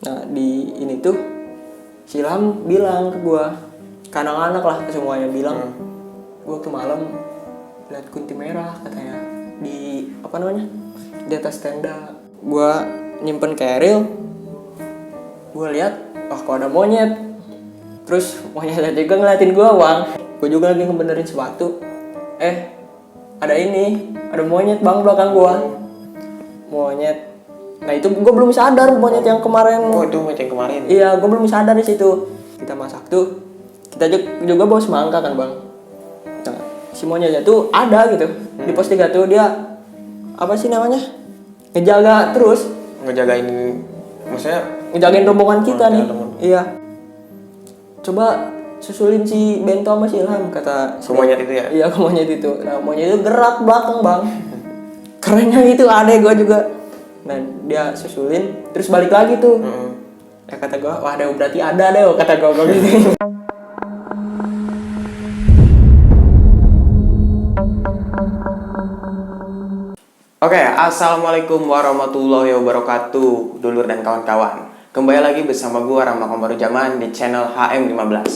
Nah di ini tuh si Ilham bilang ke gue, ke anak-anak lah semuanya bilang, gue tuh malam lihat kunti merah katanya di apa namanya di atas tenda. Gue nyimpen keril, gue lihat wah kok ada monyet. Terus monyetnya juga ngeliatin gue bang. Gue juga lagi ngebenerin sepatu. Ada monyet bang belakang gue. Monyet. Nah itu gue belum sadar monyet yang kemarin. Oh itu monyet yang kemarin. Iya gue belum sadar di situ. Kita masak tuh. Kita juga bawa semangka kan bang. Nah si monyetnya tuh ada gitu. Di pos 3 tuh dia apa sih namanya? Ngejaga terus. Ngejagain, maksudnya ngejagain rombongan kita nih. Rombongan. Iya. Coba susulin si Bento sama si Ilham kata si monyet itu ya? Iya ke monyet itu. Nah monyet itu gerak belakang bang. Kerennya gitu adek gue juga. Nah dia susulin terus balik lagi tuh. Ya kata gue wah deh berarti ada deh kata gue gitu. Oke, assalamualaikum warahmatullahi wabarakatuh, dulur dan kawan-kawan. Kembali lagi bersama gua Rama Komaruzaman di channel HM15.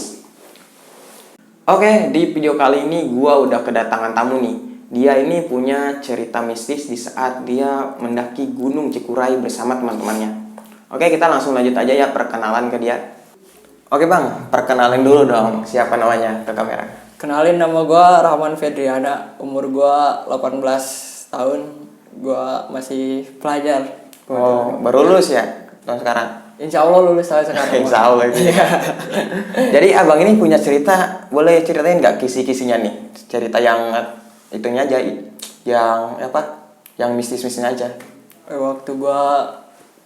Oke, di video kali ini gua udah kedatangan tamu nih. Dia ini punya cerita mistis di saat dia mendaki Gunung Cikuray bersama teman-temannya. Oke, kita langsung lanjut aja ya perkenalan ke dia. Oke bang, perkenalin dulu dong siapa namanya ke kamera. Kenalin nama gua Rahman Fedriana, umur gua 18 tahun. Gua masih pelajar. Oh, baru lulus ya tahun sekarang? Insya Allah lulus saya sekarang. Insya Allah itu. Jadi abang ini punya cerita, boleh ceritain nggak kisi-kisinya nih? Cerita yang itunya aja, yang apa? Yang mistis-mistisnya aja. Waktu gua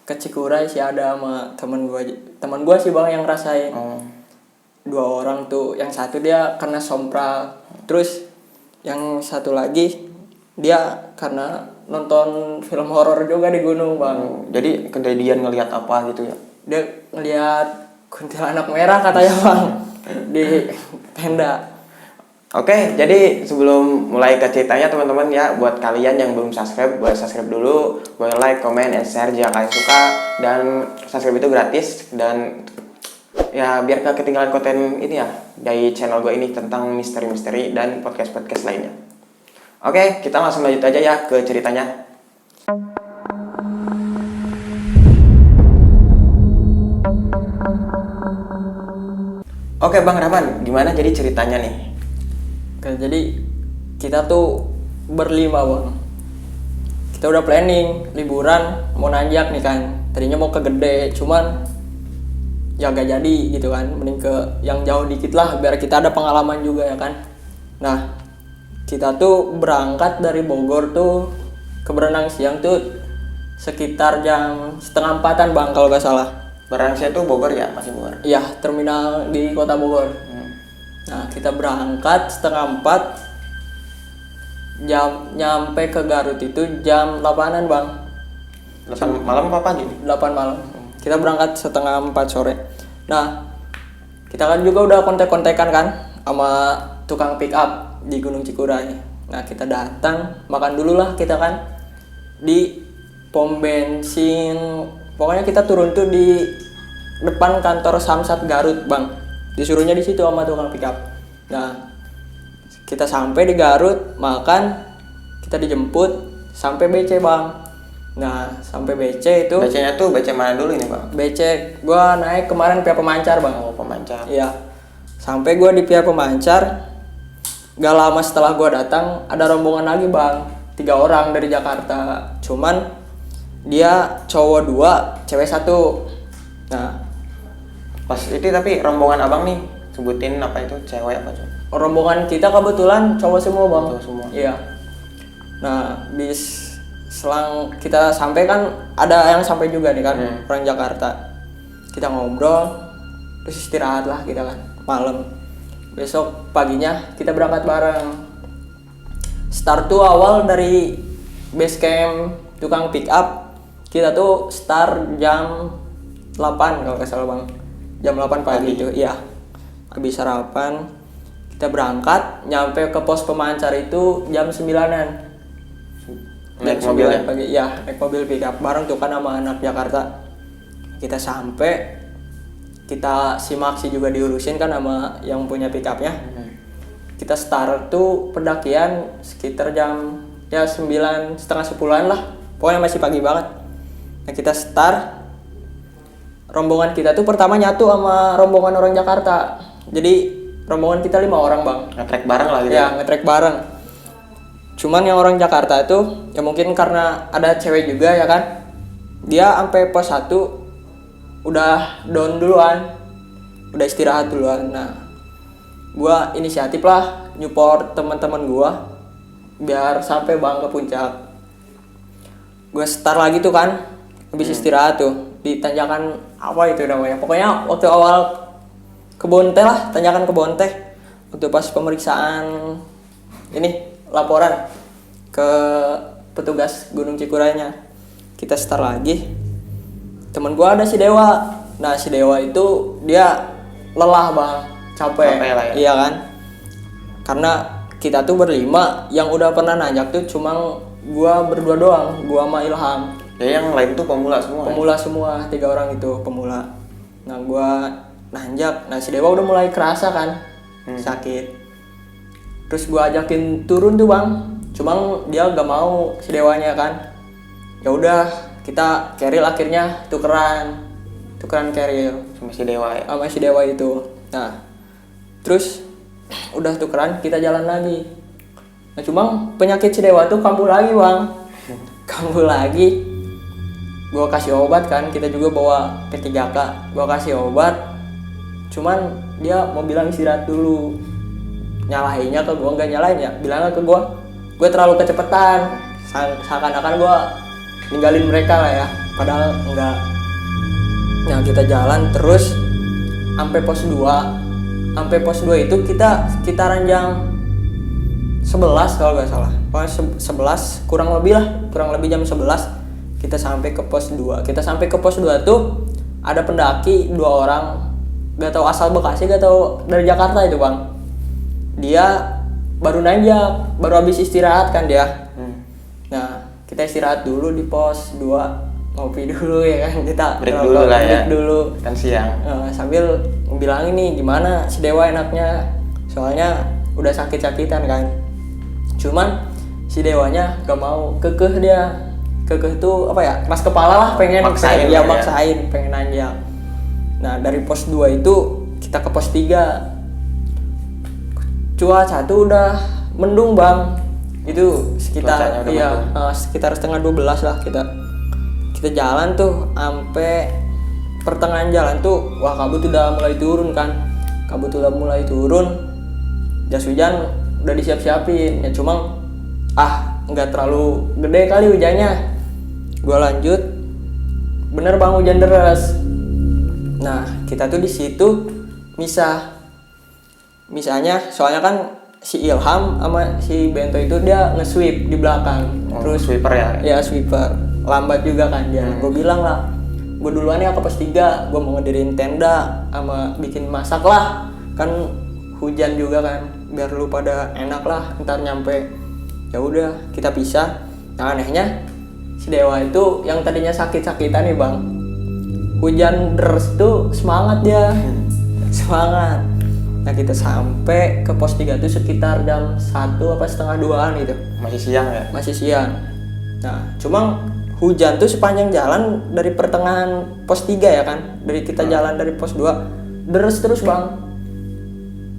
ke Cikuray sih ada sama teman gua sih bang yang ngerasain. 2 orang tuh, yang satu dia karena sompral, terus yang satu lagi dia karena nonton film horor juga di gunung bang. Jadi kejadian ngelihat apa gitu ya? Dia ngelihat kuntilanak merah katanya bang di tenda. Oke, jadi sebelum mulai ke ceritanya teman-teman ya, buat kalian yang belum subscribe, boleh subscribe dulu, boleh like, comment, and share jika kalian suka, dan subscribe itu gratis, dan ya biar gak ketinggalan konten ini ya dari channel gue ini tentang misteri-misteri dan podcast-podcast lainnya. Oke, kita langsung lanjut aja ya ke ceritanya. Oke Bang Rahman, gimana jadi ceritanya nih? Oke, jadi kita tuh berlima bang. Kita udah planning liburan mau nanjak nih kan. Tadinya mau ke Gede, cuman ya gak jadi gitu kan. Mending ke yang jauh dikit lah biar kita ada pengalaman juga ya kan. Nah kita tuh berangkat dari Bogor tuh ke Berenang Siang tuh sekitar jam 3:30 bang kalau gak salah. Berenang Siang tuh Bogor ya, masih Bogor? Iya, terminal di kota Bogor. Nah kita berangkat 3:30, nyampe ke Garut itu jam 8-an bang. 8 malam apa pagi? 8 malam. Kita berangkat 3:30 sore. Nah kita kan juga udah kontek-kontekan kan sama tukang pick up di Gunung Cikuray. Nah kita datang, makan dulu lah kita kan di pom bensin. Pokoknya kita turun tuh di depan kantor Samsat Garut bang. Disuruhnya di situ sama tukang pick up. Nah kita sampai di Garut, makan, kita dijemput sampai BC bang. Nah sampai BC itu. BC-nya tuh BC mana dulu ini bang? BC gua naik kemarin Pia Pemancar bang. Oh Pemancar. Iya. Sampai gua di Pia Pemancar. Gak lama setelah gue datang ada rombongan lagi bang, 3 orang dari Jakarta. Cuman dia cowok 2, cewek 1. Nah pas itu tapi rombongan abang nih sebutin apa itu cewek apa tuh? rombongan kita kebetulan cowok semua bang. Cowok semua. Iya. Nah bis selang kita sampai kan ada yang sampai juga nih kan orang Jakarta. Kita ngobrol, terus istirahat lah kita kan malam. Besok paginya kita berangkat bareng. Start tuh awal dari base camp tukang pick up. Kita tuh start jam 8 kalau nggak salah bang. Jam 8 pagi itu, iya. Habis sarapan kita berangkat, nyampe ke pos Pemancar itu jam 9-an. Naik mobil ya? Pagi, ya naik mobil pick up bareng tuh kan sama anak Jakarta. kita sampai, kita si Maxi juga diurusin kan sama yang punya pickupnya. Kita start tuh pendakian sekitar jam ya 9, setengah 10-an lah, pokoknya masih pagi banget. Nah kita start, rombongan kita tuh pertama nyatu sama rombongan orang Jakarta. Jadi rombongan kita 5 orang bang. Nge-trek bareng lah gitu. Ya nge-trek bareng. Cuman yang orang Jakarta itu ya mungkin karena ada cewek juga ya kan, dia sampai pos 1 udah down duluan, udah istirahat duluan. Nah gua inisiatif lah nyupport teman-teman gua biar sampai bang ke puncak. Gua start lagi tuh kan, habis istirahat tuh di tanjakan apa itu namanya, pokoknya waktu awal ke Bonte lah, tanjakan ke Bonte, waktu pas pemeriksaan ini laporan ke petugas Gunung Cikurainya. Kita start lagi, temen gua ada si Dewa. Nah si Dewa itu dia lelah bang, capek lah ya. Iya kan, karena kita tuh berlima, yang udah pernah nanjak tuh cuma gua berdua doang, gua sama Ilham. Ya yang lain tuh pemula semua. Pemula semua, 3 orang itu pemula. Nah gua nanjak, nah si Dewa udah mulai kerasa kan sakit. Terus gua ajakin turun tuh bang, cuma dia gak mau si Dewanya kan. Ya udah kita keril akhirnya tukeran keril Sama si Dewa ya. sama si Dewa itu. Nah terus udah tukeran, kita jalan lagi. Nah cuma penyakit si Dewa tuh kambuh lagi bang, kambuh lagi. Gua kasih obat kan, kita juga bawa P3K, gua kasih obat. Cuman dia mau bilang istirahat dulu. Nyalahinnya ke gua, enggak nyalahin ya, bilangnya ke gua terlalu kecepatan. Seakan-akan gua ninggalin mereka lah ya, padahal enggak. Nah kita jalan terus sampai pos 2. Sampai pos 2 itu kita sekitaran jam 11 kalau nggak salah. Pokoknya 11 kurang lebih jam 11 kita sampai ke pos 2. Kita sampai ke pos 2 tuh ada pendaki 2 orang, gak tahu asal Bekasi, gak tahu dari Jakarta itu bang. Dia baru nanjak, baru habis istirahat kan dia. Nah kita istirahat dulu di pos 2, ngopi dulu ya kan, kita break dulu lah ya, dulu kan siang. Sambil bilangin nih gimana si Dewa enaknya, soalnya udah sakit-sakitan kan. Cuman si Dewanya gak mau, kekeh dia. Kekeh tuh apa ya, keras kepala lah, pengen maksain pengen nanjak. Nah dari pos 2 itu kita ke pos 3. Cuaca tuh udah mendung bang, itu sekitar sekitar setengah 12 lah. Kita jalan tuh sampai pertengahan jalan tuh, wah kabut udah mulai turun kan. Jas hujan udah disiap-siapin ya, cuma nggak terlalu gede kali hujannya. Gua lanjut, bener bang hujan deras. Nah kita tuh di situ misahnya, soalnya kan si Ilham sama si Bento itu dia nge-sweep di belakang. Terus sweeper ya? Ya sweeper, lambat juga kan dia. Gue bilang lah, gue duluan ya ke pos 3, gue mau ngedirin tenda sama bikin masak lah. Kan hujan juga kan, biar lu pada enak lah ntar nyampe. Ya udah kita pisah. Nah anehnya si Dewa itu yang tadinya sakit-sakitan nih bang, hujan deras tuh semangat dia. Semangat. Nah kita sampai ke pos 3 tuh sekitar jam 1 apa setengah 2-an gitu. Masih siang ya? Masih siang. Nah cuma hujan tuh sepanjang jalan dari pertengahan pos 3 ya kan, dari kita jalan dari pos 2 deres terus bang,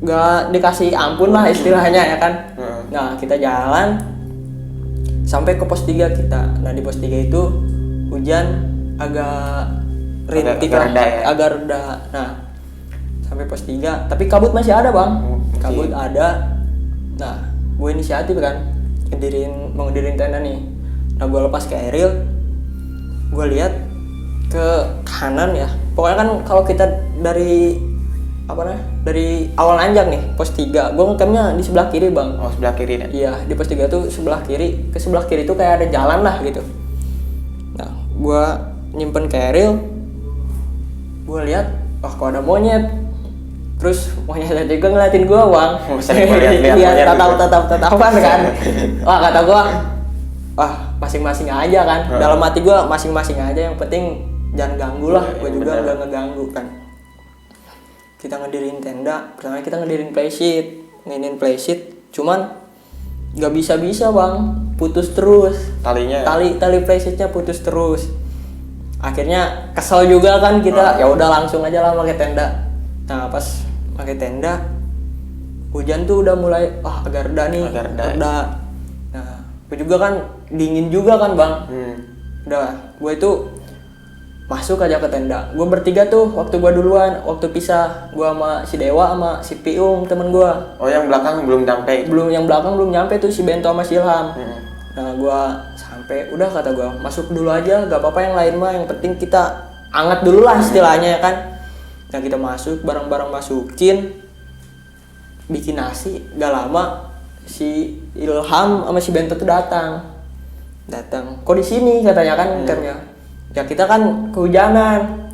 gak dikasih ampun lah istilahnya ya kan. Nah kita jalan sampai ke pos 3 kita. Nah di pos 3 itu hujan agak rintik lah, agak reda. Nah sampai pos 3, tapi kabut masih ada bang. Kabut ada. Nah gue inisiatif kan, mau ngedirin tenda nih. Nah gue lepas ke aerial, gue lihat ke kanan ya. Pokoknya kan kalau kita dari awal nanjak nih pos 3, gue ngecampnya di sebelah kiri bang. Oh sebelah kiri ya? Iya di pos 3 tuh sebelah kiri. Ke sebelah kiri tuh kayak ada jalan lah gitu. Nah gue nyimpen ke aerial, gue lihat wah kok ada monyet. Terus monyet juga ngeliatin gue bang. Iya tatap-tatapan kan. Wah kata gue, wah masing-masing aja kan. Dalam hati gue masing-masing aja, yang penting jangan ganggu lah, Iya, gue iya, juga bener. nggak ngeganggu kan. Kita ngedirin tenda, pertama kita ngedirin playsheet, cuman nggak bisa bang, putus terus. Talinya. Tali playsheetnya putus terus. Akhirnya kesel juga kan kita, ya udah langsung aja lah pakai tenda. Nah pas pakai tenda, hujan tuh udah mulai agak reda nih, Agak reda. reda. Nah gue juga kan dingin juga kan bang. Udah gue itu masuk aja ke tenda. Gue bertiga tuh waktu gue duluan, waktu pisah gue sama si Dewa sama si Piung temen gue. Oh yang belakang belum sampai. Yang belakang belum nyampe tuh si Bento sama si Ilham. Nah gue sampai, udah kata gue masuk dulu aja, gak apa-apa yang lain mah, yang penting kita anget dulu lah istilahnya ya kan. Nah kita masuk, barang-barang masukin, bikin nasi. Gak lama si Ilham sama si Bento tuh datang. Kok di sini katanya kan, katanya. Ya kita kan kehujanan.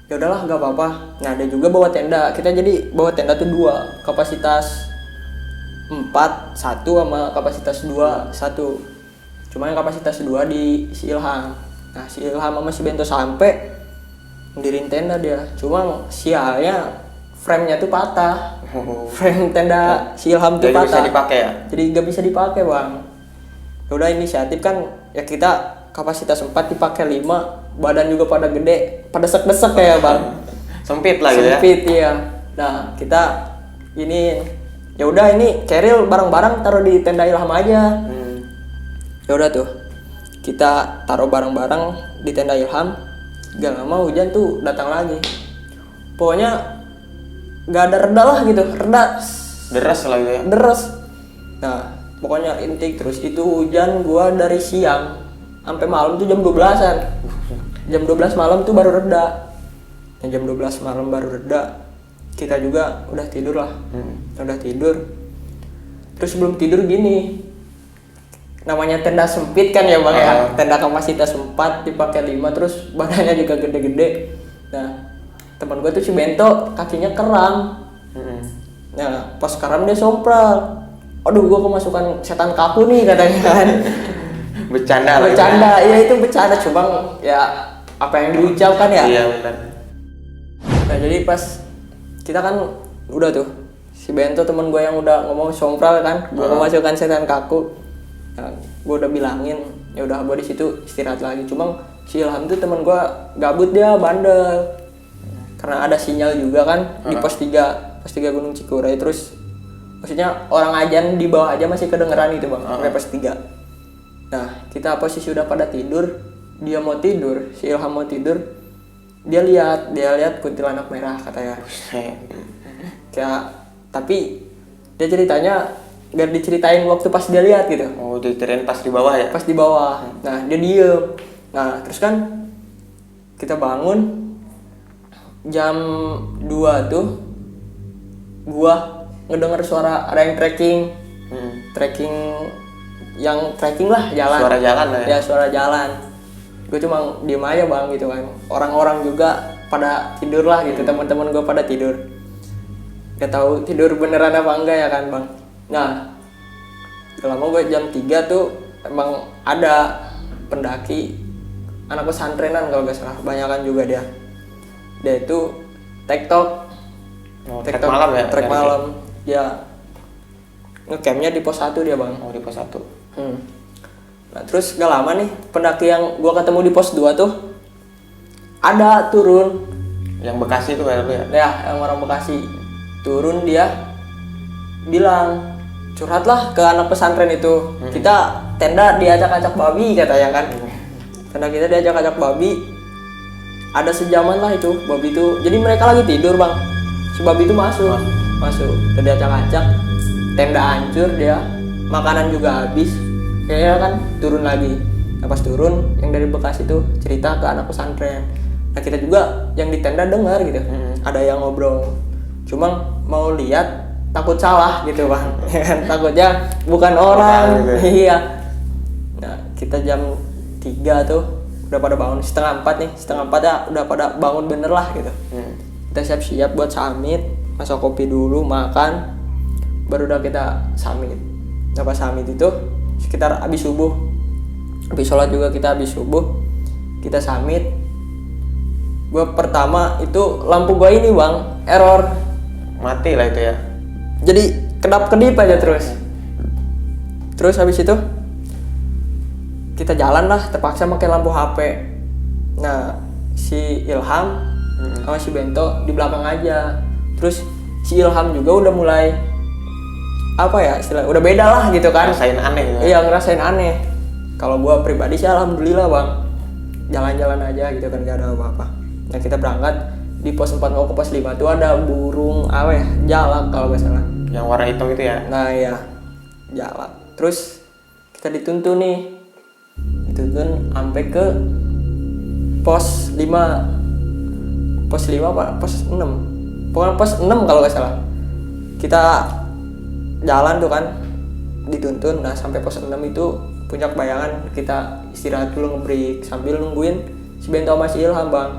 Ya udahlah gak apa-apa. Nah ada juga bawa tenda. Kita jadi bawa tenda tuh 2, kapasitas 4 1 sama kapasitas 2 1. Cuma yang kapasitas 2 di si Ilham. Nah si Ilham sama si Bento sampai ngedirin tenda dia. Cuma sialnya frame-nya tuh patah. Frame tenda si Ilham tuh Jadi patah. bisa dipakai ya? Jadi gak bisa dipakai bang. Ya udah inisiatif kan ya, kita kapasitas 4 dipakai 5, badan juga pada gede, pada desek-desek ya bang. Sempit lah gitu ya. Sempit ya. Nah kita ini ya udah ini keril barang-barang taruh di tenda Ilham aja. Ya udah tuh kita taruh barang-barang di tenda Ilham. Gak lama hujan tuh datang lagi. Pokoknya gak ada reda lah gitu, reda. Deras lah gitu ya. Deres. Nah pokoknya intik terus itu hujan gua dari siang sampai malam tuh jam 12-an. Jam 12 malam tuh baru reda. Nah, jam 12 malam baru reda. Kita juga udah tidur lah. Udah tidur. Terus sebelum tidur gini. Namanya tenda sempit kan ya bang ya. Tenda kapasitas 4 dipakai 5, terus badannya juga gede-gede. Nah teman gue tuh si Bento kakinya keram. Nah pas keram dia sompral. Aduh gua kemasukan setan kaku nih katanya kan. Bercanda lah. Bercanda, iya itu bercanda, cuma ya apa yang diucapkan ya. Iya benar. Nah jadi pas kita kan udah tuh si Bento temen gue yang udah ngomong sompral kan, gue memasukkan setan kaku. Nah, gue udah bilangin ya udah gue di situ istirahat lagi. Cuma si Ilham tuh temen gue gabut, dia bandel. Karena ada sinyal juga kan di pos 3 Gunung Cikuray, terus maksudnya orang ajan di bawah aja masih kedengeran gitu bang, sampai pos 3. Nah kita posisi udah pada tidur, dia mau tidur, si Ilham mau tidur, dia lihat kuntilanak merah katanya. Kayak tapi dia ceritanya gak diceritain waktu pas dia lihat gitu. Oh diceritain pas di bawah ya? Pas di bawah. Nah dia diem. Nah terus kan kita bangun jam 2 tuh, gua ngedenger suara ada yang trekking lah jalan. Suara jalan lah ya? Ya suara jalan. Gue cuma diem aja bang gitu kan. Orang-orang juga pada tidur lah gitu, teman-teman gue pada tidur. Gak tahu tidur beneran apa enggak ya kan bang. Nah lama gue jam 3 tuh emang ada pendaki anak pesantrenan kalau gak salah, banyakan juga dia itu TikTok. Trek malam ya? Trek malam. Ya ngecampnya di pos 1 dia bang. Oh di pos 1. Nah terus gak lama nih pendaki yang gua ketemu di pos 2 tuh ada turun. Yang Bekasi itu kayak lu ya? Ya yang orang Bekasi turun, dia bilang curhatlah ke anak pesantren itu. Kita tenda diacak-acak babi katanya kan. Tenda kita diacak-acak babi. Ada sejaman lah itu babi itu. Jadi mereka lagi tidur bang, si babi itu masuk. Dan diacak-acak, tenda hancur dia, makanan juga habis. Kayaknya kan turun lagi. Nah pas turun yang dari Bekasi tuh cerita ke anak pesantren. Nah kita juga yang di tenda dengar gitu, ada yang ngobrol. Cuma mau lihat takut salah gitu bang. Takutnya bukan orang. Iya. Nah kita jam 3 tuh udah pada bangun, setengah 4 nih, setengah 4 ya udah pada bangun bener lah gitu. Kita siap-siap buat summit, masak kopi dulu, makan, baru udah kita summit. Nah pas summit itu sekitar habis subuh, habis sholat juga kita habis subuh, kita summit. Gue pertama itu lampu gue ini bang error, Mati lah itu ya. jadi kedap-kedip aja terus habis itu kita jalan lah terpaksa pakai lampu HP. Nah si Ilham sama si Bento di belakang aja. Terus si Ilham juga udah mulai apa ya istilah udah beda lah gitu kan, Rasain aneh gitu. iya ngerasain aneh. Kalau gua pribadi sih alhamdulillah bang, jalan-jalan aja gitu kan gak ada apa-apa. Nah kita berangkat di pos 4 mau ke pos 5 tuh ada burung apa ya jalak kalau gak salah. Yang warna hitam itu ya. Nah ya jalak. Terus kita dituntun sampai ke pos 5 apa pos 6, pokoknya pos 6 kalau nggak salah. Kita jalan tuh kan dituntun. Nah sampai pos 6 itu Puncak Bayangan, kita istirahat dulu ngebreak sambil nungguin si Bento sama si Ilham bang.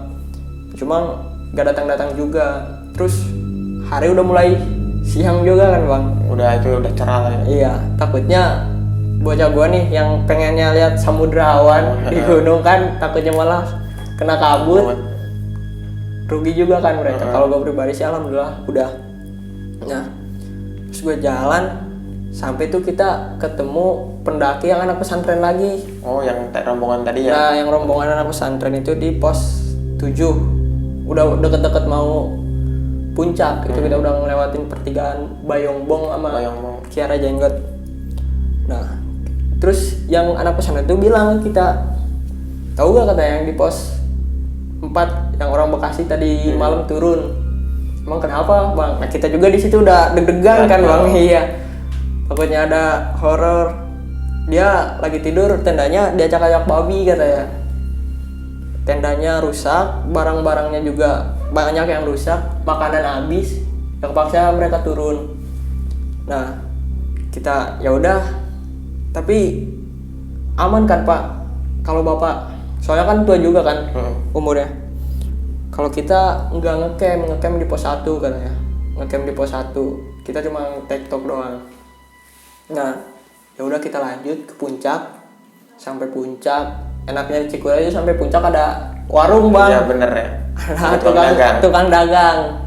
Cuma gak datang juga. Terus hari udah mulai siang juga kan bang. Udah cerah lah ya. Iya, takutnya bocah gua nih yang pengennya lihat samudra awan di gunung kan, takutnya malah kena kabut. Rugi juga kan mereka. Kalau gua pribadi sih alhamdulillah udah. Nah, terus gua jalan sampai tuh kita ketemu pendaki yang anak pesantren lagi. Oh, yang rombongan tadi ya. Nah, yang rombongan anak pesantren itu di pos 7. Udah deket-deket mau puncak. Itu kita udah ngelewatin pertigaan Bayongbong sama Kiara Jenggot. Nah, terus yang anak pesantren itu bilang kita, tahu gak kata yang di pos 4 yang orang Bekasi tadi malam turun. Emang kenapa bang? Nah kita juga di situ udah deg-degan kan bang. Iya. Takutnya ada horor. Dia lagi tidur tendanya diacak-acak babi katanya. Tendanya rusak, barang-barangnya juga banyak yang rusak, makanan habis. Ya kepaksa mereka turun. Nah kita ya udah. Tapi aman kan pak? Kalau bapak, soalnya kan tua juga kan umurnya. Kalau kita nggak ngecamp di pos 1 katanya. Ngecamp di pos 1, kita cuma tektok doang. Nah, ya udah kita lanjut ke puncak. Sampai puncak, enaknya di Cikure aja sampai puncak ada warung bang. Iya bener ya. Ada tukang dagang.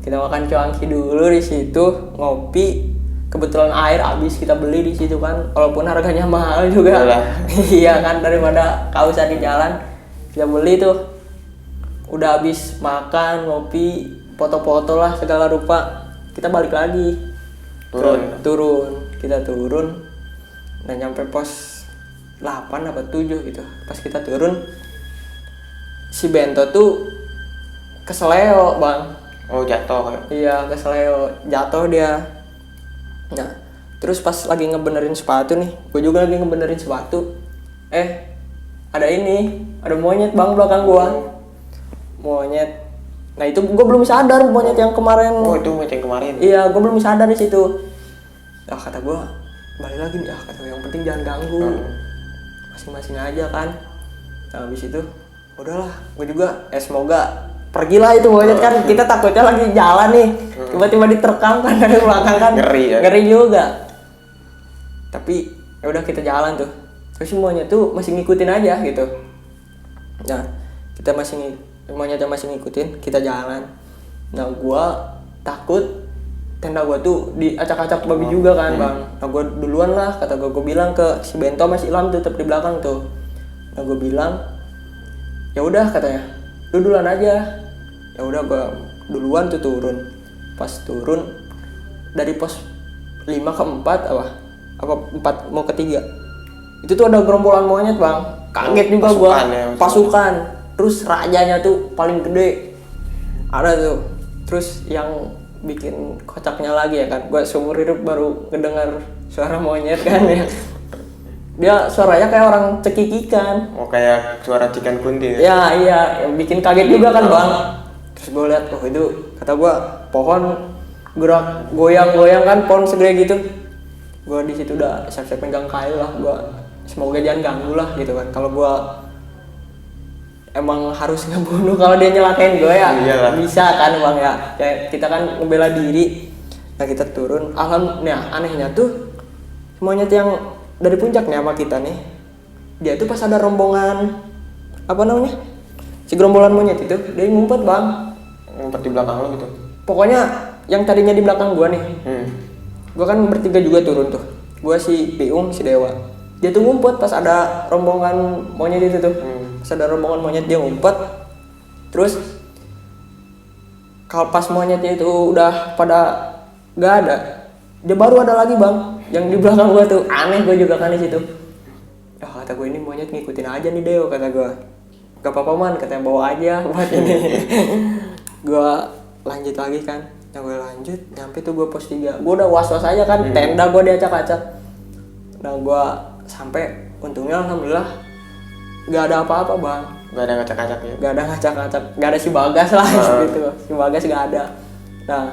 Kita makan cuangki dulu di situ, ngopi. Kebetulan air habis kita beli di situ kan, walaupun harganya mahal juga. Iya kan, daripada kausan di jalan kita beli tuh. Udah habis makan, ngopi, foto-foto lah segala rupa. Kita balik lagi. Turun. Kita turun. Dan nyampe pos 8 apa 7 gitu. Pas kita turun, si Bento tuh keseleo bang. Oh jatuh. Iya keseleo, jatuh dia. Nah, terus pas lagi ngebenerin sepatu nih, gue juga lagi ngebenerin sepatu. Ada monyet bang belakang gue. Monyet. Nah itu gue belum sadar monyet yang kemarin. Oh itu monyet yang kemarin. Iya, gue belum sadar di situ. Nah kata gue, balik lagi nih. Kata yang penting jangan ganggu. Masing-masing aja kan. Nah habis itu, udahlah. Gue juga, semoga pergilah itu monyet kan. Kita takutnya lagi jalan nih. Tiba-tiba diterkam kan dari belakang kan. Ngeri juga. Tapi ya udah kita jalan tuh. Terus semuanya tuh masih ngikutin aja gitu. Nah, kita monyetnya masih ngikutin, kita jalan. Nah, gua takut tenda gua tuh diacak-acak babi juga kan, Bang. Nah, gua duluan lah, kata gua bilang ke si Bento masih Ilham tetap di belakang tuh. Nah, gua bilang, "Ya udah," katanya. "Lu duluan aja." Ya udah gua duluan tuh turun. Pas turun dari pos 5 ke 4 apa 4 mau ke 3. Itu tuh ada gerombolan monyet, Bang. Kaget juga gua. Pasukan. Terus rajanya tuh paling gede. Ada tuh. Terus yang bikin kocaknya lagi ya kan, gua seumur hidup baru ngedengar suara monyet kan ya. Dia suaranya kayak orang cekikikan. Oh kayak suara cikan kunti. Ya iya, yang bikin kaget juga kan Bang. Terus gue lihat, oh itu kata gue pohon gerak goyang-goyang kan, pohon segede gitu. Gue di situ udah siap-siap pegang kayu lah, gue semoga jangan ganggu lah gitu kan. Kalau gue emang harus ngebunuh kalau dia nyelakain gue ya, bisa kan Bang ya. Kayak kita kan ngebela diri. Nah kita turun, alhamdulillah anehnya tuh monyet yang dari puncak nih sama kita nih, dia tuh pas ada rombongan apa namanya si gerombolan monyet itu dia ngumpet bang. Ngumpet di belakang lo gitu. Pokoknya yang tadinya di belakang gua nih, gua kan bertiga juga turun tuh, gua si Piung si Dewa, dia tuh ngumpet pas ada rombongan monyet itu tuh. Pas ada rombongan monyet dia ngumpet, terus kalau pas monyetnya itu udah pada gak ada, dia baru ada lagi bang yang di belakang gua tuh. Aneh gua juga kan di situ. Ya kata gue ini monyet ngikutin aja nih Deo, kata gua. Gak apa-apa man, katanya bawa aja buat ini. Gua lanjut lagi kan, yang gue lanjut nyampe tuh gue pos 3. Gue udah was-was aja kan, tenda gue diacak-acak. Nah gue sampai untungnya alhamdulillah gak ada apa-apa bang. Gak ada ngacak-ngacak ya? Gak ada ngacak-ngacak, gak ada si Bagas lah gitu. Si Bagas gak ada. Nah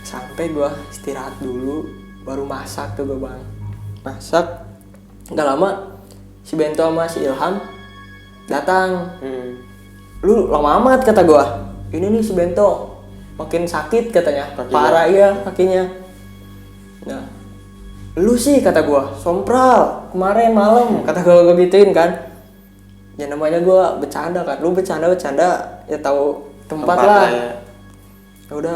sampai gue istirahat dulu, baru masak tuh gue bang. Masak, gak lama si Bento sama si Ilham datang. Lu lama amat kata gue. Ini nih si Bento makin sakit katanya, parah ya kakinya. Nah, lu sih kata gua, sompral kemarin malam, kata gua gituin kan. Ya namanya gua bercanda kan, lu bercanda ya tahu tempat lah. Ya udah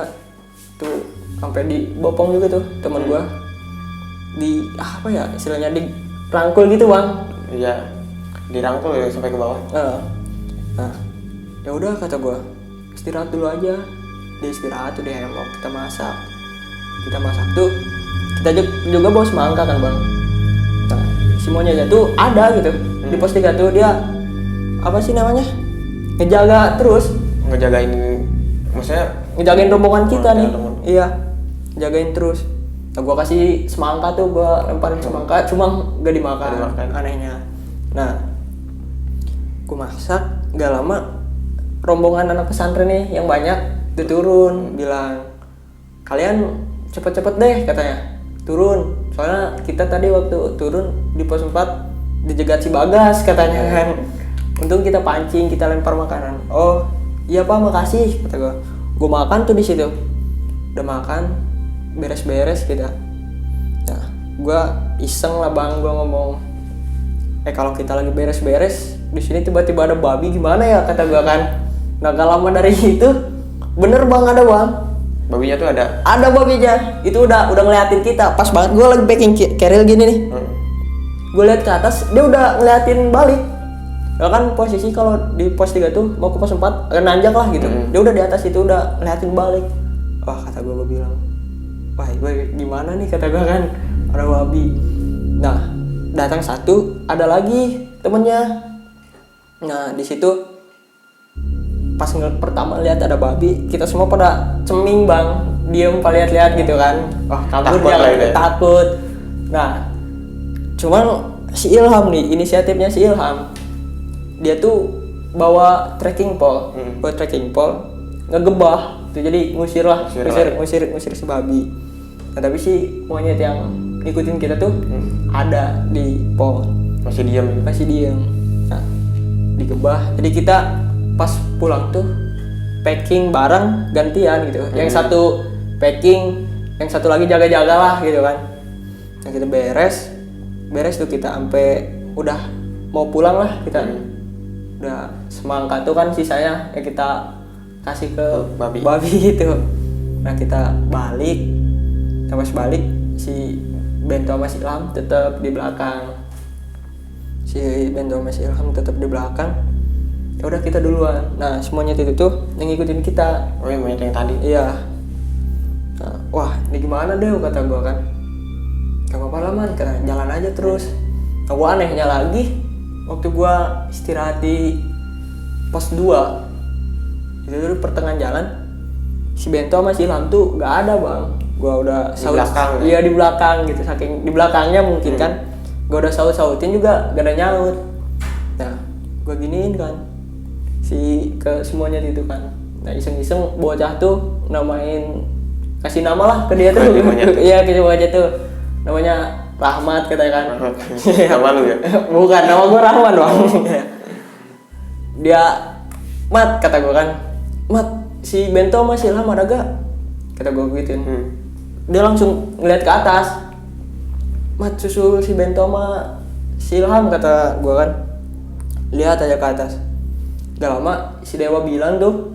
tuh sampai dibopong juga tuh teman gua. Di apa ya istilahnya dirangkul gitu bang. Iya, dirangkul ya sampai ke bawah. Nah, ya udah kata gua, istirahat dulu aja. Dia istirahat tuh di hemok, kita masak tuh, kita juga bawa semangka kan bang. Nah, si monyetnya tuh ada gitu di pos 3 tuh, dia apa sih namanya ngejaga terus, maksudnya ngejagain rombongan kita nih. Iya, jagain terus. Nah, gua kasih semangka tuh, gua lemparin semangka, cuma gak dimakan. Anehnya. Nah, gua masak, gak lama rombongan anak pesantren nih yang banyak itu turun, bilang kalian cepet-cepet deh katanya turun, soalnya kita tadi waktu turun di pos 4 dijegat si Bagas katanya kan. Untung kita pancing, kita lempar makanan. Oh iya pak, makasih kata gue makan tuh di situ, udah makan beres-beres kita. Nah gue iseng lah bang, gue ngomong kalau kita lagi beres-beres di sini tiba-tiba ada babi gimana ya, kata gue kan. Nah gak lama dari itu bener bang, ada bang. Babinya tuh ada? Ada babinya. Itu udah ngeliatin kita. Pas banget gue lagi packing keril gini nih. Gue liat ke atas, dia udah ngeliatin balik. Ya kan posisi kalau di pos 3 tuh mau ke pos 4 agak nanjak lah gitu. Dia udah di atas itu udah ngeliatin balik. Wah kata gue bilang, wah gue gimana nih, kata gue kan, ada babi. Nah datang satu, ada lagi temennya. Nah di situ pas pertama lihat ada babi, kita semua pada ceming bang, diem lihat-lihat gitu kan. Wah kabur ya, takut. Nah cuman si Ilham nih, inisiatifnya si Ilham, dia tuh bawa trekking pole, ngegebah tuh, jadi ngusir si babi. Nah tapi si monyet yang ngikutin kita tuh ada di pole, masih diem. Nah digebah, jadi kita pas pulang tuh packing barang gantian gitu. Yang satu packing, yang satu lagi jaga-jaga lah gitu kan. Nah kita beres tuh, kita sampai udah mau pulang lah kita. Udah semangka tuh kan sisanya ya kita kasih ke babi gitu. Nah kita balik, pas balik si Bento sama si Ilham tetap di belakang. Ya udah kita duluan. Nah semuanya itu tuh yang ngikutin kita. Oh iya, monyet yang tadi. Iya. Nah, wah ini gimana deh kata gua kan. Gak apa-apa lah man, karena jalan aja terus. Nah gua anehnya lagi, waktu gua istirahat di pos 2 itu dulu pertengahan jalan, si Bento sama si Ilham tuh gak ada bang. Gua udah belakang. Iya di belakang gitu, saking di belakangnya mungkin kan. Gua udah sautin juga gak ada nyaut. Nah gua giniin kan ke semuanya itu kan. Nah iseng-iseng bocah tuh kasih nama lah ke dia tuh. Iya ke bocah tuh namanya Rahmat katanya kan. Nama lu ya? Bukan, nama gue Rahman bang. Dia Mat kata gue kan, Mat si Bento sama si Ilham ada gak? Kata gue gituin. Dia langsung ngeliat ke atas, Mat susul si Bento sama si Ilham kata gue kan. Lihat aja ke atas. Gak lama si Dewa bilang tuh,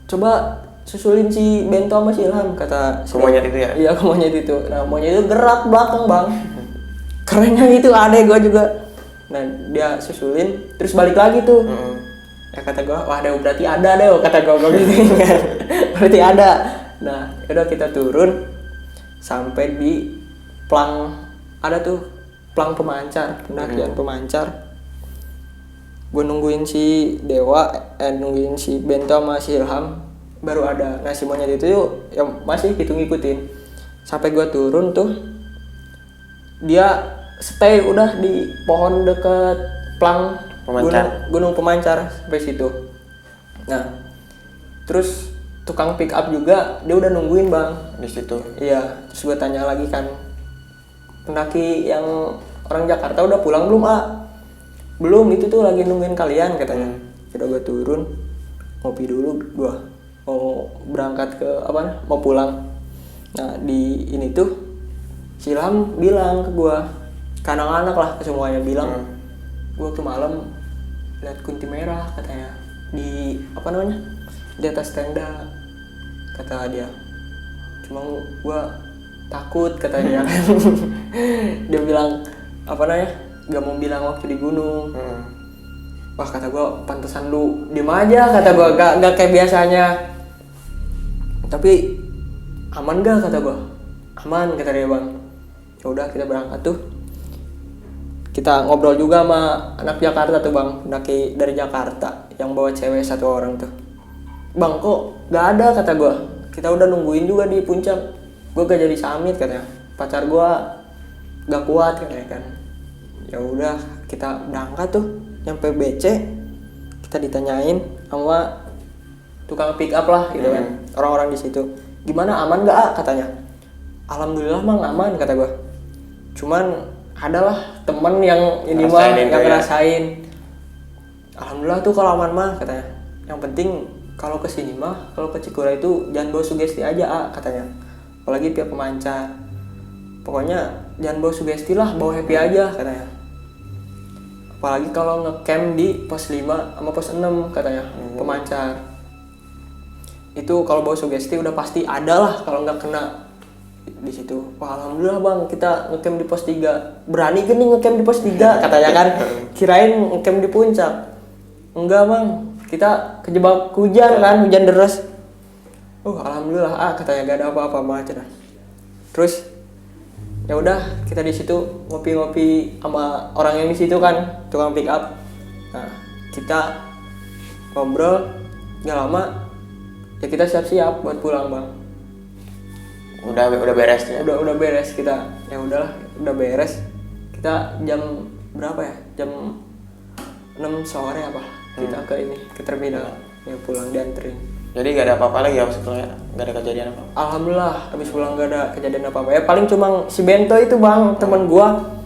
coba susulin si Bento sama si Ilham, kata si Monyet itu ya? Iya, ke monyet itu. Nah monyet itu gerak belakang bang. Kerennya gitu, adek gue juga. Nah dia susulin, terus balik lagi tuh. Ya kata gue, wah Dewa berarti ada deh, kata gue gitu kan. Berarti ada. Nah udah kita turun sampai di plang, ada tuh plang pemancar, pendakian pemancar. Gue nungguin si Dewa, nungguin si Bento sama si Ilham, baru ada. Nah si monyet itu yuk, yang masih gitu ngikutin. Sampai gue turun tuh, dia stay udah di pohon deket plang Pemancar. gunung pemancar sampai situ. Nah terus tukang pick up juga dia udah nungguin bang Di situ. iya. Terus gue tanya lagi kan, pendaki yang orang Jakarta udah pulang belum belum, itu tuh lagi nungguin kalian katanya. Udah gue turun, ngopi dulu, gue mau berangkat ke mau pulang. Nah di ini tuh si Ilham bilang ke gue, ke anak-anak lah, ke semuanya bilang, gue tuh malam lihat kunti merah katanya di di atas tenda, kata dia. Cuma gue takut katanya. Dia bilang gak mau bilang waktu di gunung. Wah kata gue, pantesan lu diem aja, kata gue, gak kayak biasanya. Tapi aman gak, kata gue. Aman, kata dia bang. Ya udah kita berangkat tuh. Kita ngobrol juga sama anak Jakarta tuh bang, pendaki dari Jakarta yang bawa cewek satu orang tuh. Bang kok gak ada, kata gue. Kita udah nungguin juga di puncak, gue gak jadi summit katanya. Pacar gue gak kuat katanya kan. Ya udah kita berangkat tuh, nyampe BC kita ditanyain sama tukang pick up lah gitu kan, orang-orang di situ. Gimana, aman gak katanya. Alhamdulillah mang aman, kata gue. Cuman adalah temen yang ini mah yang ngerasain. Alhamdulillah tuh kalau aman mah katanya. Yang penting kalau kesini mah, kalau ke Cikura itu jangan bawa sugesti aja katanya. Apalagi pihak pemancar. Pokoknya jangan bawa sugesti lah, bawa happy aja katanya. Apalagi kalau ngecamp di pos 5 sama pos 6 katanya, pemancar. Itu kalau bawa sugesti udah pasti ada lah kalau nggak kena di situ. Wah alhamdulillah bang, kita ngecamp di pos 3. Berani kan nih ngecamp di pos 3 katanya kan. Kirain ngecamp di puncak. Enggak bang, kita kejebak hujan kan, hujan deras. Alhamdulillah katanya gak ada apa-apa macam. Terus ya udah kita di situ ngopi-ngopi sama orang yang di situ kan, tukang pick up. Nah kita ngobrol, gak lama ya kita siap-siap buat pulang bang. Udah beres ya? Udah beres kita. Ya udahlah, udah beres. Kita jam berapa ya? Jam 6 sore apa? Kita ke terminal. Ya pulang dianterin. Jadi gak ada apa-apa lagi ya setelahnya? Gak ada kejadian apa? Alhamdulillah, habis pulang gak ada kejadian apa-apa. Ya paling cuma si Bento itu bang, temen gua,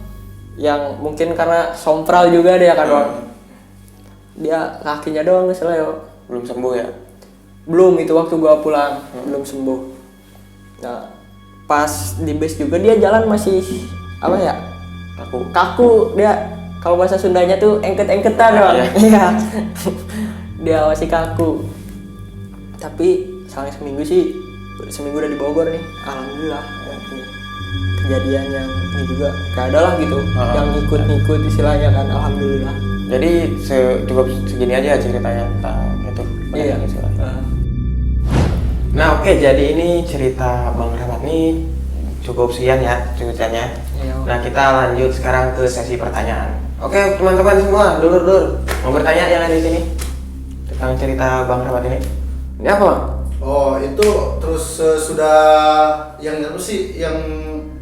yang mungkin karena sompral juga dia kan bang. Dia kakinya doang keseleo. Belum sembuh ya? Belum, itu waktu gua pulang, belum sembuh. Nah, pas di base juga dia jalan masih kaku dia. Kalau bahasa Sundanya tuh engket-engketan bang. Iya. Dia masih kaku. Tapi selama seminggu udah di Bogor nih, alhamdulillah. Kejadian yang ini juga gak ada lah gitu, yang ngikut istilahnya kan, alhamdulillah. Jadi cukup segini aja ceritanya tentang itu. Iya. Nah oke, jadi ini cerita Bang Rahmat nih cukup sekian ya ceritanya. Iya. Nah kita lanjut sekarang ke sesi pertanyaan. Oke teman-teman semua, dulur mau bertanya yang ada di sini tentang cerita Bang Rahmat ini. Ini apa Bang? Oh itu terus sudah yang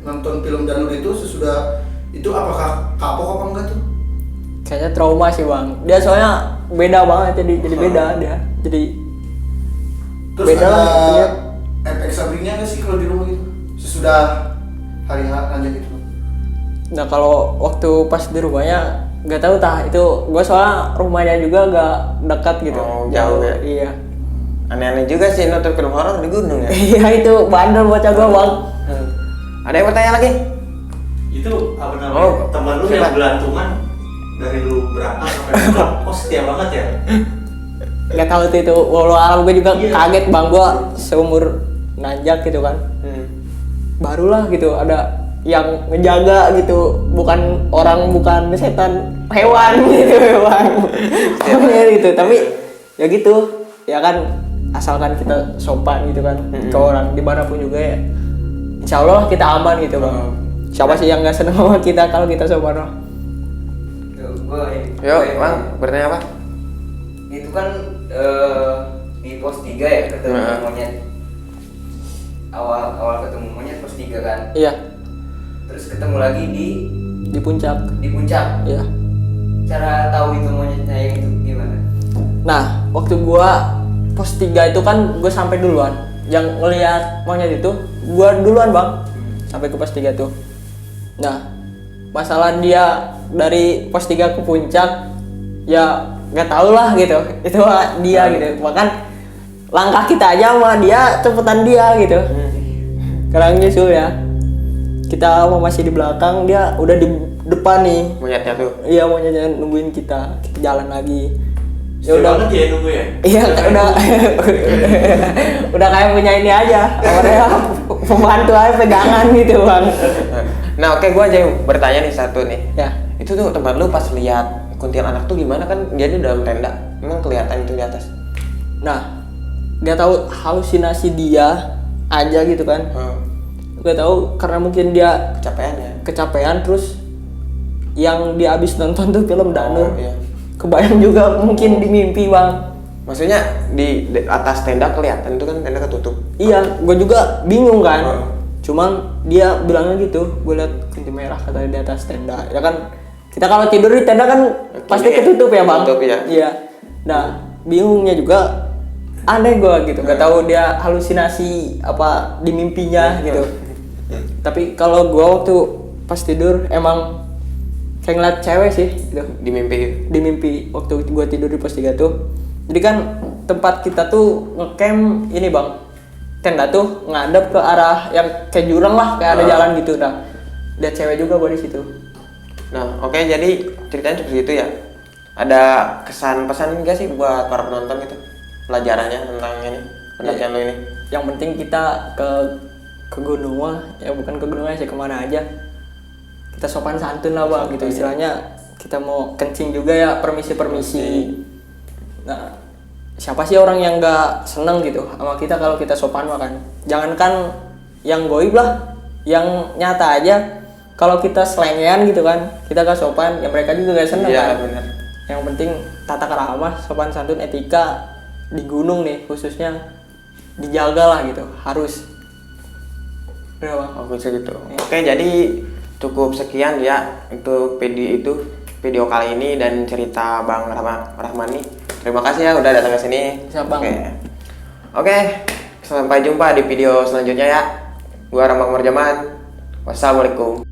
nonton film Janur itu sesudah itu apakah kapok apa enggak tuh? Kayaknya trauma sih bang. Dia soalnya beda banget, jadi beda dia. Jadi terus beda ada lah. efek sampingnya nggak sih kalau di rumah gitu sesudah hari nanjak itu? Nah kalau waktu pas di rumahnya nggak tahu itu gue soalnya rumahnya juga agak dekat gitu. Jauh ya? Iya. Aneh-aneh juga sih nonton film horor di gunung ya. Iya itu bandel bocah gue bang. Ada yang bertanya lagi? Itu apa namanya? Teman lu yang siapa? belantungan dari lu berangkat sampai pulang kok setia banget ya? Nggak tahu tuh itu, walau alam gue juga Iya. kaget bang, gue seumur nanjak gitu kan, barulah gitu ada yang ngejaga gitu, bukan orang, bukan setan, hewan gitu hewan gitu. Tapi ya gitu ya kan, asalkan kita sopan gitu kan ke orang dimanapun juga ya, insya Allah kita aman gitu bang. Siapa sih yang nggak seneng sama kita kalau kita sopan bang? Yuk, Bang, bertanya apa? Itu kan di pos 3 ya ketemu Heeh. monyet. Awal ketemu monyet pos 3 kan. Iya, Terus ketemu lagi di puncak. di puncak. Iya. Cara tahu itu monyetnya yang itu gimana? Nah, waktu gua pos 3 itu kan gue sampai duluan. Yang ngelihat monyet itu gua duluan, Bang. Sampai ke pos 3 tuh. Nah, masalah dia dari pos 3 ke puncak ya nggak tahu lah gitu. Itu dia gitu. Bahkan langkah kita aja sama dia cepetan dia gitu. Sekarang nyusul ya. Kita masih di belakang, dia udah di depan nih. Monyetnya tuh. Iya, monyetnya nungguin kita jalan lagi. Ya Setia udah. banget ya nunggu ya? Iya, udah kayak punya ini aja, orangnya pembantu aja pegangan gitu bang. Nah, oke, gua aja yang bertanya nih satu nih. Ya, Itu tuh tempat lu pas lihat kuntilanak tuh gimana, kan dia di dalam tenda. Emang kelihatan itu di atas? nah, nggak tahu halusinasi dia aja gitu kan? Nggak tahu karena mungkin dia Kecapean ya? kecapean, terus yang dia habis nonton tuh film Danur. iya. Kebayang juga mungkin di mimpi bang. Maksudnya di atas tenda kelihatan itu kan tenda ketutup. Iya, gue juga bingung kan. Oh. Cuman dia bilangnya gitu, gue liat kunti merah katanya di atas tenda. Ya kan, kita kalau tidur di tenda kan pasti Iya, ketutup ya bang. ketutup, ya. Iya. Nah, bingungnya juga aneh gue gitu. Gak tahu dia halusinasi apa di mimpinya gitu. Tapi kalau gue waktu pas tidur emang kayak ngeliat cewek sih gitu. Di mimpi. Di mimpi waktu gue tidur di pos 3 tuh. Jadi kan tempat kita tuh ngecamp ini bang, tenda tuh ngadep ke arah yang kayak jurang lah, kayak ada jalan gitu. Nah, ada cewek juga gue di situ. Nah, oke, jadi ceritanya seperti itu ya. Ada kesan pesan enggak sih buat para penonton gitu? Pelajarannya tentang ini, pendakian lu ini. Yang penting kita ke gunung mah, ya bukan ke gunung aja sih, kemana aja kita sopan santun lah bang gitu istilahnya. Kita mau kencing juga ya permisi. Nah, siapa sih orang yang nggak seneng gitu sama kita kalau kita sopan mah kan? Jangankan yang goib lah, yang nyata aja kalau kita selengean gitu kan, kita gak sopan, ya mereka juga gak seneng Iya, kan. benar. Yang penting tata krama, sopan santun, etika di gunung nih khususnya dijaga lah gitu, harus. Udah bang. Oke, segitu. Oke, jadi cukup sekian ya untuk video kali ini dan cerita Bang Rahmani. Terima kasih ya udah datang ke sini. Siap, Bang. Oke, sampai jumpa di video selanjutnya ya. Gua Rahma Jaman. Wassalamualaikum.